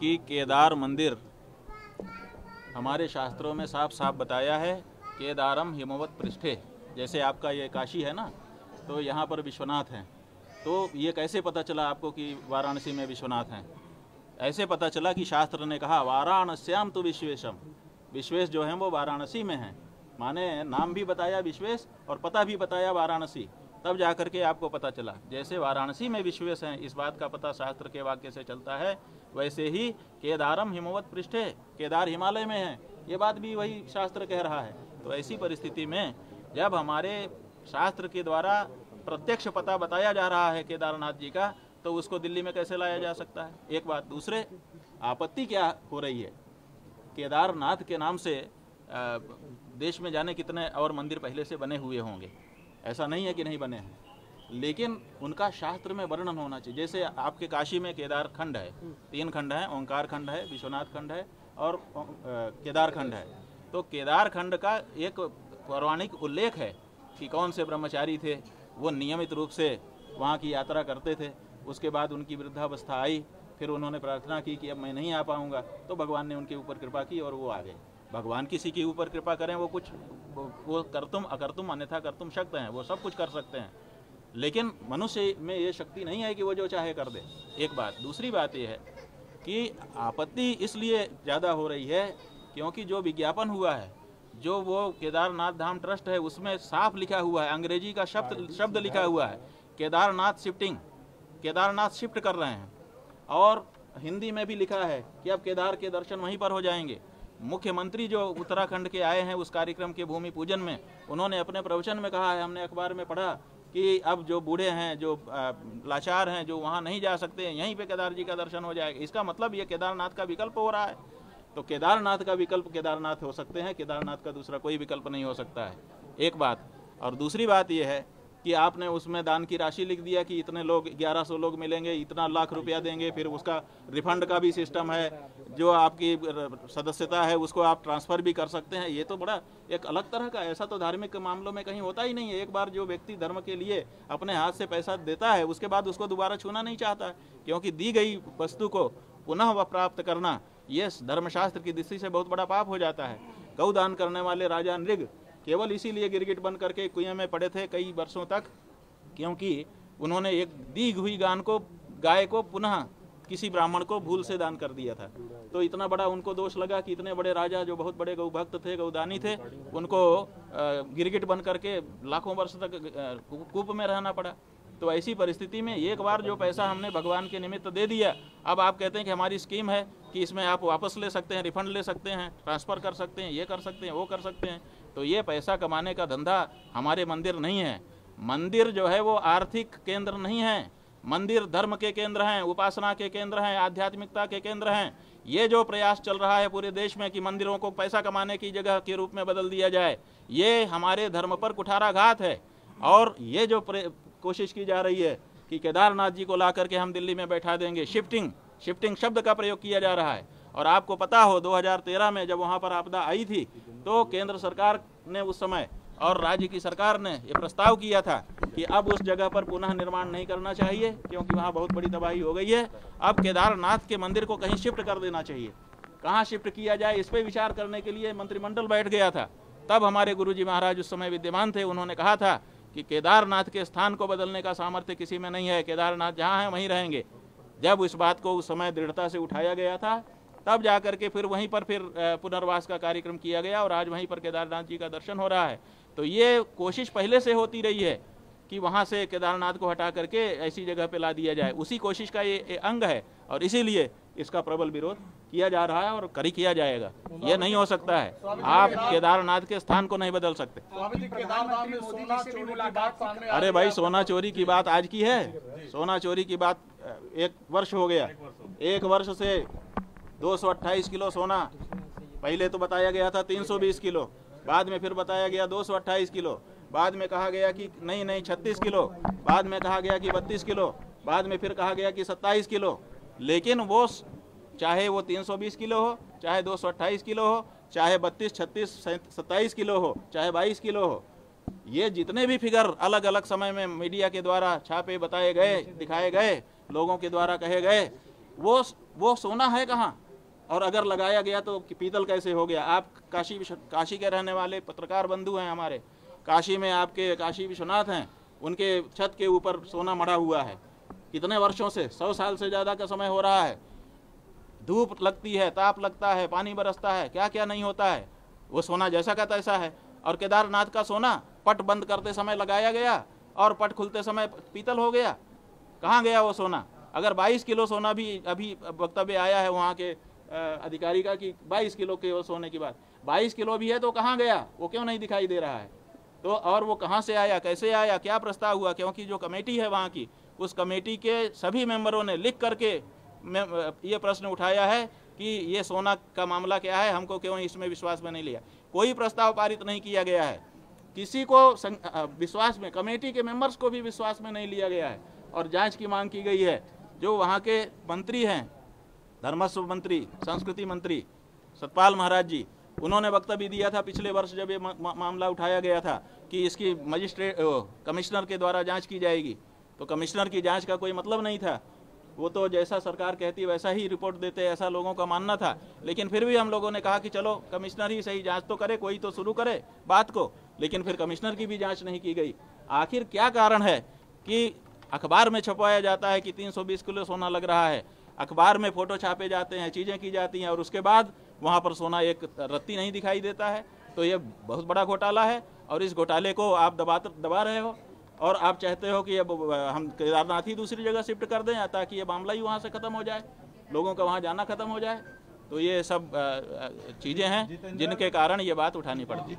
कि केदार मंदिर हमारे शास्त्रों में साफ साफ बताया है, केदारम हिमवत पृष्ठे। जैसे आपका ये काशी है ना, तो यहाँ पर विश्वनाथ हैं। तो ये कैसे पता चला आपको कि वाराणसी में विश्वनाथ हैं? ऐसे पता चला कि शास्त्र ने कहा वाराणस्याम तो विश्वेशम, विश्वेश जो हैं वो वाराणसी में हैं। माने नाम भी बताया विश्वेश और पता भी बताया वाराणसी, तब जा कर के आपको पता चला। जैसे वाराणसी में विश्वेश हैं, इस बात का पता शास्त्र के वाक्य से चलता है, वैसे ही केदारम हिमवत पृष्ठे, केदार हिमालय में है, ये बात भी वही शास्त्र कह रहा है। तो ऐसी परिस्थिति में जब हमारे शास्त्र के द्वारा प्रत्यक्ष पता बताया जा रहा है केदारनाथ जी का, तो उसको दिल्ली में कैसे लाया जा सकता है? एक बात। दूसरे, आपत्ति क्या हो रही है? केदारनाथ के नाम से देश में जाने कितने और मंदिर पहले से बने हुए होंगे, ऐसा नहीं है कि नहीं बने हैं, लेकिन उनका शास्त्र में वर्णन होना चाहिए। जैसे आपके काशी में केदार खंड है, 3 खंड हैं, ओंकार खंड है, विश्वनाथ खंड है और केदार खंड है। तो केदार खंड का एक पौराणिक उल्लेख है कि कौन से ब्रह्मचारी थे, वो नियमित रूप से वहाँ की यात्रा करते थे। उसके बाद उनकी वृद्धावस्था आई, फिर उन्होंने प्रार्थना की कि अब मैं नहीं आ पाऊँगा, तो भगवान ने उनके ऊपर कृपा की और वो आ गए। भगवान किसी के ऊपर कृपा करें, वो कुछ वो करतुम अकर्तुम अन्यथा करतुम शक्त हैं, वो सब कुछ कर सकते हैं, लेकिन मनुष्य में ये शक्ति नहीं है कि वो जो चाहे कर दे। एक बात। दूसरी बात ये है कि आपत्ति इसलिए ज़्यादा हो रही है क्योंकि जो विज्ञापन हुआ है, जो वो केदारनाथ धाम ट्रस्ट है, उसमें साफ लिखा हुआ है, अंग्रेजी का शब्द लिखा हुआ है, केदारनाथ शिफ्टिंग, केदारनाथ शिफ्ट कर रहे हैं। और हिंदी में भी लिखा है कि अब केदार के दर्शन वहीं पर हो जाएंगे। मुख्यमंत्री जो उत्तराखंड के आए हैं उस कार्यक्रम के भूमि पूजन में, उन्होंने अपने प्रवचन में कहा है, हमने अखबार में पढ़ा कि अब जो बूढ़े हैं, जो लाचार हैं, जो वहाँ नहीं जा सकते, यहीं पे केदार जी का दर्शन हो जाएगा। इसका मतलब ये केदारनाथ का विकल्प हो रहा है। तो केदारनाथ का विकल्प केदारनाथ हो सकते हैं, केदारनाथ का दूसरा कोई विकल्प नहीं हो सकता है। एक बात। और दूसरी बात ये है कि आपने उसमें दान की राशि लिख दिया कि इतने लोग, 1100 लोग मिलेंगे, इतना लाख रुपया देंगे, फिर उसका रिफंड का भी सिस्टम है, जो आपकी सदस्यता है उसको आप ट्रांसफ़र भी कर सकते हैं। ये तो बड़ा एक अलग तरह का, ऐसा तो धार्मिक मामलों में कहीं होता ही नहीं है। एक बार जो व्यक्ति धर्म के लिए अपने हाथ से पैसा देता है, उसके बाद उसको दोबारा छूना नहीं चाहता है, क्योंकि दी गई वस्तु को पुनः प्राप्त करना ये धर्मशास्त्र की दृष्टि से बहुत बड़ा पाप हो जाता है। गौदान करने वाले राजा नृग केवल इसीलिए गिरगिट बन करके कुएं में पड़े थे कई वर्षों तक, क्योंकि उन्होंने एक दी हुई गाय को पुनः किसी ब्राह्मण को भूल से दान कर दिया था। तो इतना बड़ा उनको दोष लगा कि इतने बड़े राजा जो बहुत बड़े गौभक्त थे, गौदानी थे, उनको गिरगिट बन करके लाखों वर्ष तक कूप में रहना पड़ा। तो ऐसी परिस्थिति में एक बार जो पैसा हमने भगवान के निमित्त दे दिया, अब आप कहते हैं कि हमारी स्कीम है कि इसमें आप वापस ले सकते हैं, रिफंड ले सकते हैं, ट्रांसफ़र कर सकते हैं, ये कर सकते हैं, वो कर सकते हैं। तो ये पैसा कमाने का धंधा हमारे मंदिर नहीं है। मंदिर जो है वो आर्थिक केंद्र नहीं है, मंदिर धर्म के केंद्र हैं, उपासना के केंद्र हैं, आध्यात्मिकता के केंद्र हैं। ये जो प्रयास चल रहा है पूरे देश में कि मंदिरों को पैसा कमाने की जगह के रूप में बदल दिया जाए, ये हमारे धर्म पर कुठाराघात है। और ये जो कोशिश की जा रही है कि केदारनाथ जी को ला करके हम दिल्ली में बैठा देंगे, शिफ्टिंग शब्द का प्रयोग किया जा रहा है। और आपको पता हो 2013 में जब वहाँ पर आपदा आई थी, तो केंद्र सरकार ने उस समय और राज्य की सरकार ने ये प्रस्ताव किया था कि अब उस जगह पर पुनः निर्माण नहीं करना चाहिए, क्योंकि वहाँ बहुत बड़ी तबाही हो गई है। अब केदारनाथ के मंदिर को कहीं शिफ्ट कर देना चाहिए। कहाँ शिफ्ट किया जाए, इस पर विचार करने के लिए मंत्रिमंडल बैठ गया था। तब हमारे गुरुजी महाराज उस समय विद्यमान थे, उन्होंने कहा था कि केदारनाथ के स्थान को बदलने का सामर्थ्य किसी में नहीं है, केदारनाथ जहाँ है वहीं रहेंगे। जब इस बात को उस समय दृढ़ता से उठाया गया था, तब जाकर के फिर वहीं पर फिर पुनर्वास का कार्यक्रम किया गया और आज वहीं पर केदारनाथ जी का दर्शन हो रहा है। तो ये कोशिश पहले से होती रही है कि वहाँ से केदारनाथ को हटा करके ऐसी जगह पे ला दिया जाए। उसी कोशिश का ये अंग है और इसीलिए इसका प्रबल विरोध किया जा रहा है और कड़ी किया जाएगा। ये नहीं हो सकता है, आप केदारनाथ के स्थान को नहीं बदल सकते। अरे भाई, सोना चोरी की बात आज की है? सोना चोरी की बात 1 वर्ष हो गया। 1 वर्ष से 228 किलो सोना, पहले तो बताया गया था 320 किलो, बाद में फिर बताया गया 228 किलो, बाद में कहा गया कि नहीं 36 किलो, बाद में कहा गया कि 32 किलो, बाद में फिर कहा गया कि 27 किलो। लेकिन वो चाहे वो 320 किलो हो, चाहे 228 किलो हो, चाहे 32, 36, 27 किलो हो, चाहे 22 किलो हो, ये जितने भी फिगर अलग अलग समय में मीडिया के द्वारा छापे बताए गए, दिखाए गए, लोगों के द्वारा कहे गए, वो वो सोना है कहाँ? और अगर लगाया गया तो पीतल कैसे हो गया? आप काशी के रहने वाले पत्रकार बंधु हैं हमारे, काशी में आपके काशी विश्वनाथ हैं, उनके छत के ऊपर सोना मढ़ा हुआ है कितने वर्षों से, 100 साल से ज़्यादा का समय हो रहा है। धूप लगती है, ताप लगता है, पानी बरसता है, क्या क्या नहीं होता है, वो सोना जैसा का तैसा है। और केदारनाथ का सोना पट बंद करते समय लगाया गया और पट खुलते समय पीतल हो गया, कहाँ गया वो सोना? अगर 22 किलो सोना भी अभी वक्तव्य आया है वहाँ के अधिकारी का कि 22 किलो के वो सोने की बात, 22 किलो भी है तो कहाँ गया? वो क्यों नहीं दिखाई दे रहा है? तो और वो कहाँ से आया, कैसे आया, क्या प्रस्ताव हुआ? क्योंकि जो कमेटी है वहाँ की, उस कमेटी के सभी मेंबरों ने लिख करके ये प्रश्न उठाया है कि ये सोना का मामला क्या है, हमको क्यों इसमें विश्वास में नहीं लिया। कोई प्रस्ताव पारित नहीं किया गया है, किसी को विश्वास में, कमेटी के मेंबर्स को भी विश्वास में नहीं लिया गया है और जांच की मांग की गई है। जो वहाँ के मंत्री हैं, धर्मस्व मंत्री, संस्कृति मंत्री सतपाल महाराज जी, उन्होंने वक्तव्य दिया था पिछले वर्ष जब ये मामला उठाया गया था कि इसकी मजिस्ट्रेट कमिश्नर के द्वारा जांच की जाएगी। तो कमिश्नर की जांच का कोई मतलब नहीं था, वो तो जैसा सरकार कहती वैसा ही रिपोर्ट देते, ऐसा लोगों का मानना था। लेकिन फिर भी हम लोगों ने कहा कि चलो कमिश्नर ही सही जांच तो करे, कोई तो शुरू करे बात को, लेकिन फिर कमिश्नर की भी जांच नहीं की गई। आखिर क्या कारण है कि अखबार में छपवाया जाता है कि 320 किलो सोना लग रहा है, अखबार में फ़ोटो छापे जाते हैं, चीज़ें की जाती हैं और उसके बाद वहाँ पर सोना एक रत्ती नहीं दिखाई देता है। तो ये बहुत बड़ा घोटाला है और इस घोटाले को आप दबा रहे हो और आप चाहते हो कि अब हम केदारनाथ ही दूसरी जगह शिफ्ट कर दें ताकि ये मामला ही वहाँ से ख़त्म हो जाए, लोगों का वहाँ जाना ख़त्म हो जाए। तो ये सब चीज़ें हैं जिनके कारण ये बात उठानी पड़ती है।